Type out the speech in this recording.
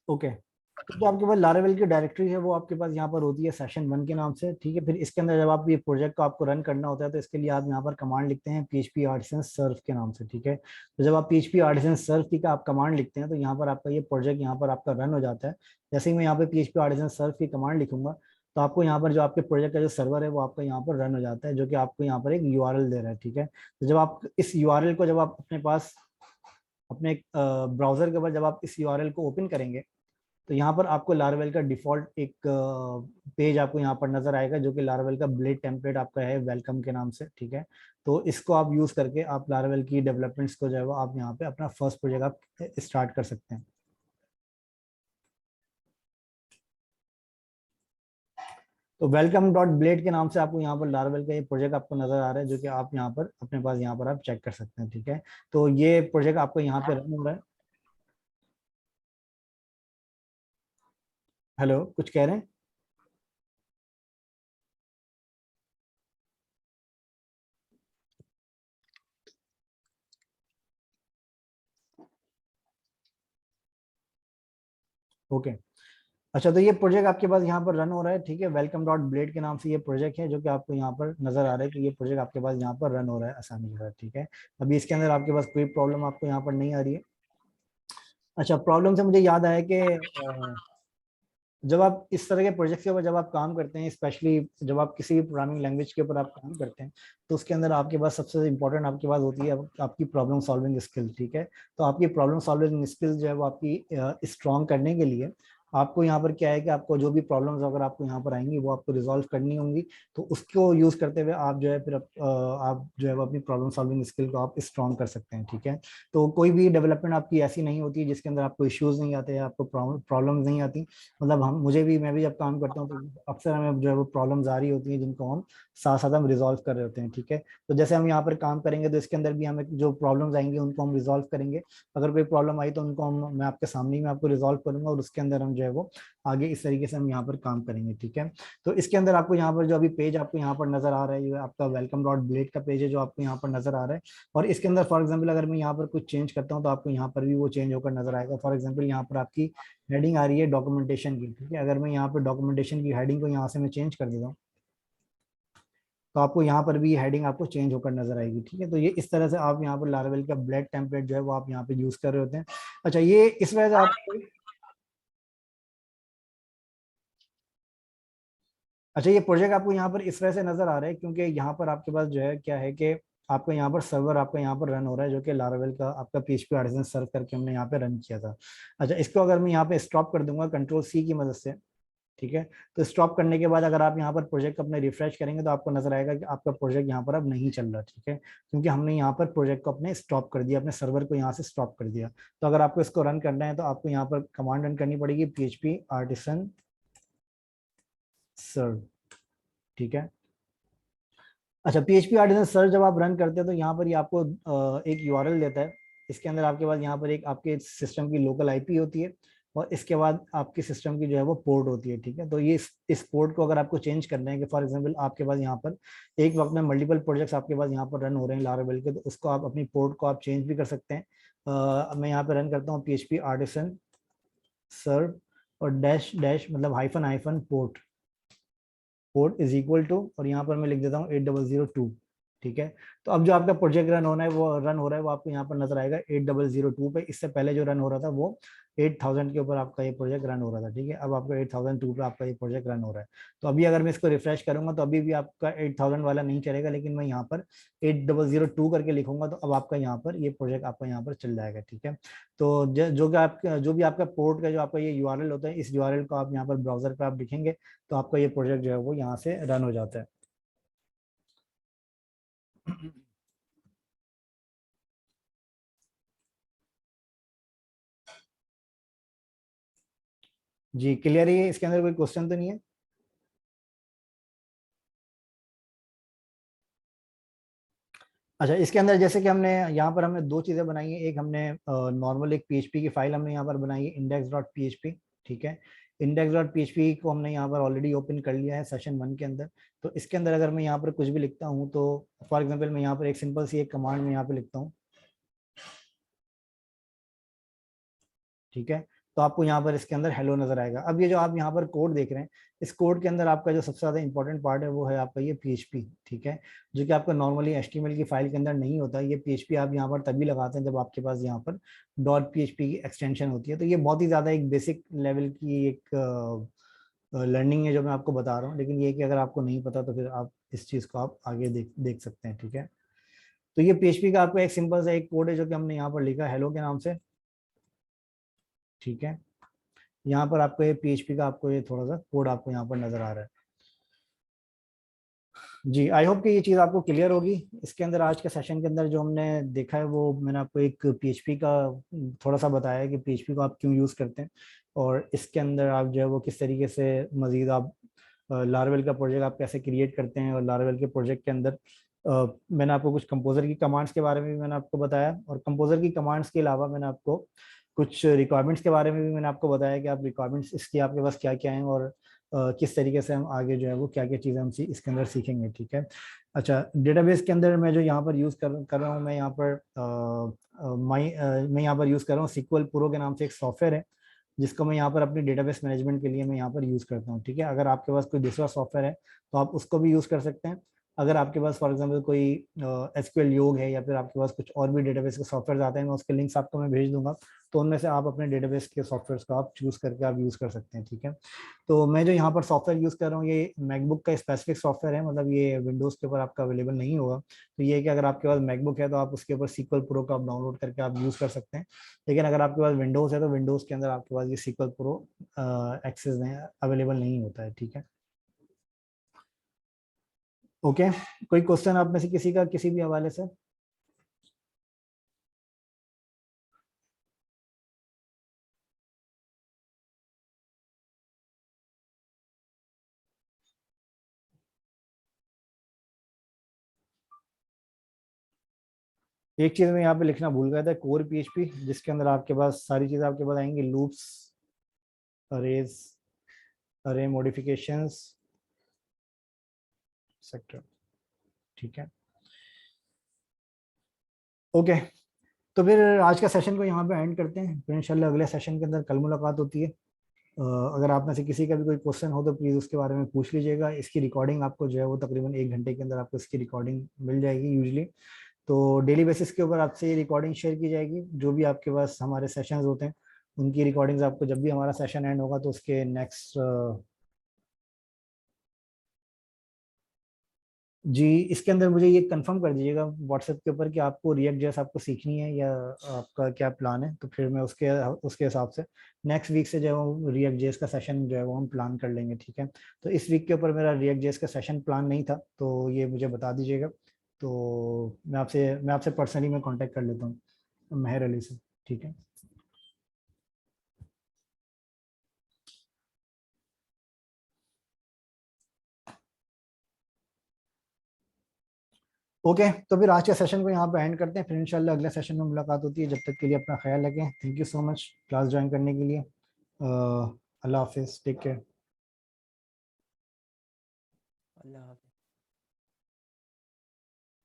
Okay, तो जो आपके पास लारावेल की डायरेक्टरी है वो आपके पास यहाँ पर होती है सेशन 1 के नाम से, ठीक है। फिर इसके अंदर जब आप ये प्रोजेक्ट को आपको रन करना होता है तो इसके लिए आप यहाँ पर कमांड लिखते हैं PHP आर्टिसन सर्व के नाम से, ठीक है। तो जब आप PHP आर्टिसन सर्व की का आप कमांड लिखते हैं तो यहाँ पर आपका ये प्रोजेक्ट यहाँ पर आपका रन हो जाता है। जैसे ही मैं यहाँ पे PHP आर्टिसन सर्व की कमांड लिखूंगा तो आपको यहाँ पर जो आपके प्रोजेक्ट का जो सर्वर है वो आपका यहाँ पर रन हो जाता है, जो कि आपको यहाँ पर एक URL दे रहा है, ठीक है। तो जब आप इस URL को जब आप अपने पास अपने ब्राउजर के ऊपर जब आप इस URL को ओपन करेंगे तो यहाँ पर आपको लारावेल का डिफॉल्ट एक पेज आपको यहाँ पर नजर आएगा, जो कि लारावेल का ब्लेड टेम्पलेट आपका है वेलकम के नाम से, ठीक है। तो इसको आप यूज करके आप लारावेल की डेवलपमेंट्स को जो है वो आप यहाँ पे अपना फर्स्ट प्रोजेक्ट आप स्टार्ट कर सकते हैं। तो वेलकम डॉट ब्लेड के नाम से आपको यहाँ पर लारावेल का ये प्रोजेक्ट आपको नजर आ रहा है, जो कि आप यहाँ पर अपने पास यहाँ पर आप चेक कर सकते हैं, ठीक है। तो ये प्रोजेक्ट आपको यहाँ पे रन हो रहा है। हेलो, कुछ कह रहे हैं? ओके, अच्छा, तो ये प्रोजेक्ट आपके पास यहाँ पर रन हो रहा है, ठीक है। वेलकम डॉट ब्लेड के नाम से ये प्रोजेक्ट है, जो कि आपको यहाँ पर नजर आ रहा है कि ये प्रोजेक्ट आपके पास यहाँ पर रन हो रहा है आसानी के साथ, ठीक है। अभी इसके अंदर आपके पास कोई प्रॉब्लम आपको यहाँ पर नहीं आ रही है। अच्छा, प्रॉब्लम से मुझे याद आया कि जब आप इस तरह के प्रोजेक्ट के ऊपर जब आप काम करते हैं, स्पेशली जब आप किसी भी प्रोग्रामिंग लैंग्वेज के ऊपर आप काम करते हैं, तो उसके अंदर आपके पास सबसे इंपॉर्टेंट आपके पास होती है आपकी प्रॉब्लम सॉल्विंग स्किल, ठीक है। तो आपकी प्रॉब्लम सॉल्विंग स्किल जो है वो आपकी स्ट्रॉन्ग करने के लिए आपको यहाँ पर क्या है कि आपको जो भी प्रॉब्लम्स अगर आपको यहाँ पर आएंगी वो आपको रिजॉल्व करनी होंगी। तो उसको यूज करते हुए आप जो है फिर आप जो है वो अपनी प्रॉब्लम सॉल्विंग स्किल को आप स्ट्रॉन्ग कर सकते हैं, ठीक है। तो कोई भी डेवलपमेंट आपकी ऐसी नहीं होती है जिसके अंदर आपको इश्यूज नहीं आते हैं, आपको प्रॉब्लम्स नहीं आती। मतलब हम मुझे भी मैं भी जब काम करता हूँ तो अक्सर हमें जो है वो प्रॉब्लम्स आ रही होती हैं जिनको हम साथ साथ हम रिजॉल्व कर रहे होते हैं, ठीक है। तो जैसे हम यहाँ पर काम करेंगे तो इसके अंदर भी हमें जो प्रॉब्लम्स आएंगे उनको हम रिजॉल्व करेंगे। अगर कोई प्रॉब्लम आई तो उनको हम मैं आपके सामने ही मैं आपको रिजॉल्व करूंगा और उसके अंदर हम जो है वो आगे इस तरीके से हम यहाँ पर काम करेंगे, ठीक है। तो इसके अंदर आपको यहाँ पर जो अभी पेज आपको यहाँ पर नजर आ रहा है ये आपका वेलकम डॉट ब्लेड का पेज है जो आपको यहाँ पर नजर आ रहा है। और इसके अंदर फॉर एग्जाम्पल अगर मैं यहाँ पर कुछ चेंज करता हूँ तो आपको यहाँ पर भी वो चेंज होकर नजर आएगा। फॉर एग्जाम्पल यहाँ पर आपकी हेडिंग आ रही है डॉक्यूमेंटेशन की, ठीक है। अगर मैं यहाँ पर डॉक्यूमेंटेशन की हेडिंग को यहाँ से मैं चेंज कर देता हूँ तो आपको यहाँ पर भी हेडिंग आपको चेंज होकर नजर आएगी, ठीक है। तो ये इस तरह से आप यहाँ पर लारावेल का ब्लेड टेम्पलेट जो है वो आप यहाँ पे यूज कर रहे होते हैं। अच्छा, ये इस वजह से आप अच्छा, ये प्रोजेक्ट आपको यहाँ पर इस वजह से नजर आ रहा है क्योंकि यहाँ पर आपके पास जो है क्या है कि आपका यहाँ पर सर्वर आपका यहाँ पर रन हो रहा है, जो कि लारावेल का आपका PHP आर्टिसन सर्व करके हमने यहाँ पे रन किया था। अच्छा, इसको अगर मैं यहाँ पे स्टॉप कर दूंगा Ctrl+C की मदद से, ठीक है। तो स्टॉप करने के बाद अगर आप यहाँ पर प्रोजेक्ट अपने रिफ्रेश करेंगे तो आपको नजर आएगा कि आपका प्रोजेक्ट यहाँ पर अब नहीं चल रहा, ठीक है। क्योंकि हमने यहाँ पर प्रोजेक्ट को अपने स्टॉप कर दिया, अपने सर्वर को यहाँ से स्टॉप कर दिया। तो अगर आपको इसको रन करना है तो आपको यहाँ पर कमांड रन करनी पड़ेगी PHP आर्टिसन सर्व, ठीक है। अच्छा, PHP आर्टिसन सर्च जब आप रन करते हैं तो यहाँ पर ये आपको एक URL देता है। इसके अंदर आपके पास यहाँ पर एक आपके सिस्टम की लोकल IP होती है और इसके बाद आपके सिस्टम की जो है वो पोर्ट होती है, ठीक है। तो ये इस पोर्ट को अगर आपको चेंज करना है कि फॉर एग्जांपल आपके पास यहाँ पर एक वक्त में मल्टीपल प्रोजेक्ट्स आपके पास यहाँ पर रन हो रहे हैं लारावेल के, तो उसको आप अपनी पोर्ट को आप चेंज भी कर सकते हैं। मैं यहाँ पे रन करता हूँ PHP आर्टिसन सर्व और डैश डैश मतलब hyphen hyphen port, port is equal to और यहाँ पर मैं लिख देता हूँ 8002, ठीक है। तो अब जो आपका प्रोजेक्ट रन होना है वो रन हो रहा है वो आपको यहाँ पर नजर आएगा 8002 पे। इससे पहले जो रन हो रहा था वो 8000 के ऊपर आपका ये प्रोजेक्ट रन हो रहा था, ठीक है। अब आपका 8002 पे आपका ये प्रोजेक्ट रन हो रहा है। तो अभी अगर मैं इसको रिफ्रेश करूंगा तो अभी भी आपका 8000 वाला नहीं चलेगा, लेकिन मैं यहाँ पर 8002 करके लिखूंगा तो अब आपका यहाँ पर ये प्रोजेक्ट आपका यहाँ पर चल जाएगा, ठीक है। तो जो भी आपका पोर्ट का जो आपका ये URL होता है, इस URL को आप यहाँ पर ब्राउजर पे आप लिखेंगे तो आपका ये प्रोजेक्ट जो है वो यहाँ से रन हो जाता है। जी, क्लियर है? इसके अंदर कोई क्वेश्चन तो नहीं है? अच्छा, इसके अंदर जैसे कि हमने यहाँ पर हमने दो चीजें बनाई है। एक हमने नॉर्मल एक PHP की फाइल हमने यहाँ पर बनाई है index.php, ठीक है। index.php को हमने यहाँ पर ऑलरेडी ओपन कर लिया है सेशन 1 के अंदर। तो इसके अंदर अगर मैं यहाँ पर कुछ भी लिखता हूँ तो फॉर एग्जांपल मैं यहाँ पर एक सिंपल सी एक कमांड में यहाँ पे लिखता हूँ, ठीक है। तो आपको यहाँ पर इसके अंदर हेलो नजर आएगा। अब ये जो आप यहाँ पर कोड देख रहे हैं, इस कोड के अंदर आपका जो सबसे ज्यादा इंपॉर्टेंट पार्ट है वो है आपका ये PHP, ठीक है, जो कि आपका नॉर्मली HTML की फाइल के अंदर नहीं होता। ये PHP आप यहाँ पर तभी लगाते हैं जब आपके पास यहाँ पर .php की एक्सटेंशन होती है। तो ये बहुत ही ज्यादा एक बेसिक लेवल की एक लर्निंग है जो मैं आपको बता रहा हूँ, लेकिन ये कि अगर आपको नहीं पता तो फिर आप इस चीज को आप आगे देख देख सकते हैं, ठीक है। तो ये PHP का आपको एक सिंपल सा एक कोड है जो कि हमने यहाँ पर लिखा हेलो के नाम से, ठीक है। यहाँ पर आपको ये PHP का आपको ये थोड़ा सा कोड आपको यहाँ पर नजर आ रहा है। जी, आई होप कि ये चीज़ आपको क्लियर होगी। इसके अंदर आज के सेशन के अंदर जो हमने देखा है वो मैंने आपको एक PHP का थोड़ा सा बताया है कि PHP को आप क्यों यूज़ करते हैं, और इसके अंदर आप जो है वो किस तरीके से मज़ीद आप लारवेल का प्रोजेक्ट आप कैसे क्रिएट करते हैं। और लारवेल के प्रोजेक्ट के अंदर मैंने आपको कुछ कंपोजर की कमांड्स के बारे में भी मैंने आपको बताया, और कंपोजर की कमांड्स के अलावा मैंने आपको कुछ रिक्वायरमेंट्स के बारे में भी मैंने आपको बताया कि आप रिक्वायरमेंट्स इसकी आपके पास क्या क्या हैं, और किस तरीके से हम आगे जो है वो क्या क्या चीज़ें हम इसके अंदर सीखेंगे, ठीक है। अच्छा, डेटाबेस के अंदर मैं जो यहाँ पर यूज़ कर रहा हूँ, मैं यहाँ पर मैं यहाँ पर यूज़ कर रहा हूँ SQL Pro के नाम से एक सॉफ्टवेयर है, जिसको मैं यहाँ पर अपनी डेटाबेस मैनेजमेंट के लिए मैं यहाँ पर यूज़ करता हूँ, ठीक है। अगर आपके पास कोई दूसरा सॉफ्टवेयर है तो आप उसको भी यूज़ कर सकते हैं। अगर आपके पास फॉर एग्जांपल कोई SQL योग है, या फिर आपके पास कुछ और भी डेटाबेस के सॉफ्टवेयर आते हैं, मैं उसके लिंक्स आपको मैं भेज दूंगा, तो उनमें से आप अपने डेटाबेस के सॉफ्टवेयर को आप चूज करके आप यूज़ कर सकते हैं, ठीक है। तो मैं जो यहाँ पर सॉफ्टवेयर यूज़ कर रहा हूँ ये मैकबुक का स्पेसिफिक सॉफ्टवेयर है, मतलब ये विंडोज़ के ऊपर आपका अवेलेबल नहीं होगा। तो ये है कि अगर आपके पास मैकबुक है तो आप उसके ऊपर SQL Pro का आप डाउनलोड करके आप यूज़ कर सकते हैं। लेकिन अगर आपके पास विंडोज़ है तो विंडोज़ के अंदर आपके पास ये SQL Pro एक्सेस नहीं अवेलेबल नहीं होता है, ठीक है। ओके, कोई क्वेश्चन आप में से किसी का किसी भी हवाले से? एक चीज मैं यहाँ पे लिखना भूल गया था, कोर PHP, जिसके अंदर आपके पास सारी चीजें आपके पास आएंगी, लूप्स, अरेज, अरे मॉडिफिकेशंस, सेक्टर, ठीक है। ओके, तो फिर आज का सेशन को यहाँ पे एंड करते हैं, फिर इंशाल्लाह अगले सेशन के अंदर कल मुलाकात होती है। अगर आप में से किसी का भी कोई क्वेश्चन हो तो प्लीज़ उसके बारे में पूछ लीजिएगा। इसकी रिकॉर्डिंग आपको जो है वो तकरीबन 1 घंटे के अंदर आपको इसकी रिकॉर्डिंग मिल जाएगी यूजली। तो डेली बेसिस के ऊपर आपसे ये रिकॉर्डिंग शेयर की जाएगी, जो भी आपके पास हमारे सेशंस होते हैं उनकी रिकॉर्डिंग्स आपको जब भी हमारा सेशन एंड होगा तो उसके नेक्स्ट जी, इसके अंदर मुझे ये कंफर्म कर दीजिएगा व्हाट्सएप के ऊपर कि आपको रिएक्ट जेएस आपको सीखनी है या आपका क्या प्लान है, तो फिर मैं उसके उसके हिसाब से नेक्स्ट वीक से जो है वो रिएक्ट जेएस का सेशन जो है वो हम प्लान कर लेंगे, ठीक है। तो इस वीक के ऊपर मेरा रिएक्ट जेएस का सेशन प्लान नहीं था, तो ये मुझे बता दीजिएगा। तो मैं आपसे पर्सनली मैं कांटेक्ट कर लेता हूँ मेहर अली से, ठीक है। ओके, तो फिर आज के सेशन को यहाँ पे एंड करते हैं, फिर इंशाल्लाह अगले सेशन में मुलाकात होती है। जब तक के लिए अपना ख्याल रखें, thank you so much class join करने के लिए। अल्लाह हाफिज़, टेक केयर। अल्लाह हाफ़िज़।